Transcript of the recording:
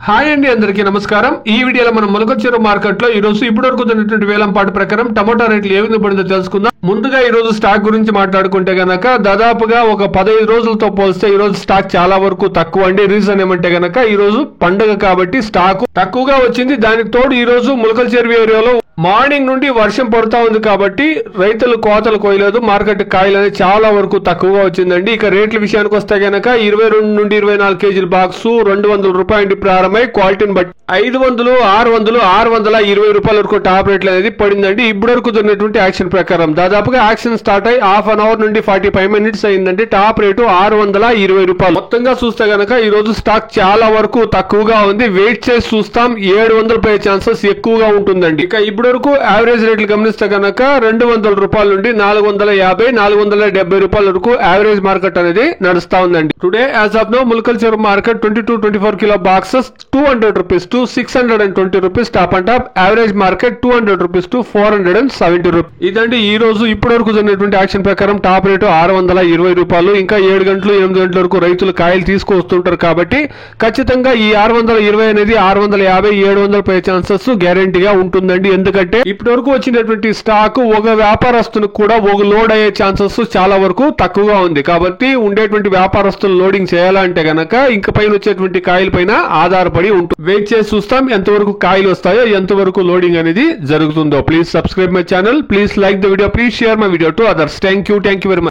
Hi అండి, అందరికీ నమస్కారం. ఈ వీడియోలో మనం మొలకచెరువు మార్కెట్ లో ఈ రోజు ఇప్పటివరకు జరిగినటువంటి వేలంపాటు ప్రకారం టమోటా రేట్లు ఏ విధంగా పడిందో తెలుసుకుందాం. ముందుగా ఈ రోజు స్టాక్ గురించి మాట్లాడుకుంటే గనక దాదాపుగా ఒక 15 రోజులతో పోలిస్తే ఈ రోజు స్టాక్ చాలా వరకు తక్కువ అండి. రీజన్ ఏమంటే గనక ఈ రోజు పండుగ కాబట్టి స్టాక్ తక్కువగా వచ్చింది. దానికి తోడు ఈ రోజు మొలకచెరువు ఏరియాలో మార్నింగ్ నుండి వర్షం పడుతా ఉంది కాబట్టి రైతులు కోతలు కోయలేదు. మార్కెట్ కాయలు అనేది చాలా వరకు తక్కువగా వచ్చిందండి. ఇక రేట్ల విషయానికి వస్తే గనక 22 నుండి 24 కేజీల బాక్స్ 200 రూపాయలు ప్రారంభమై క్వాలిటీని బట్టి 500, 600, 620 రూపాయల వరకు టాప్ రేట్లు అనేది పడిందండి. ఇప్పటి వరకు జరిగినటువంటి యాక్షన్ ప్రకారం దాదాపుగా యాక్షన్ స్టార్ట్ అయ్యి హాఫ్ అన్ అవర్ నుండి 45 మినిట్స్ అయిందండి. టాప్ రేటు 620 రూపాయలు. మొత్తంగా చూస్తే గనక ఈ రోజు స్టాక్ చాలా వరకు తక్కువగా ఉంది. వెయిట్ చేసి చూస్తాం 700 పై ఛాన్సెస్ ఎక్కువగా ఉంటుందండి. ఇక ఇప్పటి వరకు యావరేజ్ రేట్లు గమనిస్తే కనుక 200 రూపాయల నుండి 450, 470 రూపాయల వరకు యావరేజ్ మార్కెట్ అనేది నడుస్తా ఉందండి. Today as of now Molakacheruvu market 22-24 kilo boxes 200 rupees to 620 rupees top and top. Average market 200 rupees to 470 rupees. ఇదండి ఈ రోజు ఇప్పటి వరకు జరిగినటువంటి యాక్షన్ ప్రకారం టాప్ రేటు 620 రూపాయలు. ఇంకా 7 గంటలు 8 గంటల వరకు రైతులు కాయలు తీసుకొస్తుంటారు కాబట్టి ఖచ్చితంగా ఈ 620 అనేది 650, 700 పై ఛాన్సెస్ గ్యారంటీగా ఉంటుందండి. ఎందుకంటే ఇప్పటి వరకు వచ్చినటువంటి స్టాక్ ఒక వ్యాపారస్తులకు కూడా ఒక లోడ్ అయ్యే ఛాన్సెస్ చాలా వరకు తక్కువగా ఉంది. కాబట్టి ఉండేటువంటి వ్యాపారస్తులు లోడింగ్ చేయాలంటే గనక ఇంక పైన వచ్చేటువంటి కాయల పైన ఆధారపడి ఉంటుంది. వెయిట్ చేసి చూస్తాం ఎంతవరకు కాయలు వస్తాయో, ఎంతవరకు లోడింగ్ అనేది జరుగుతుందో. Please subscribe my channel, please like the video, please share my video to others. Thank you very much.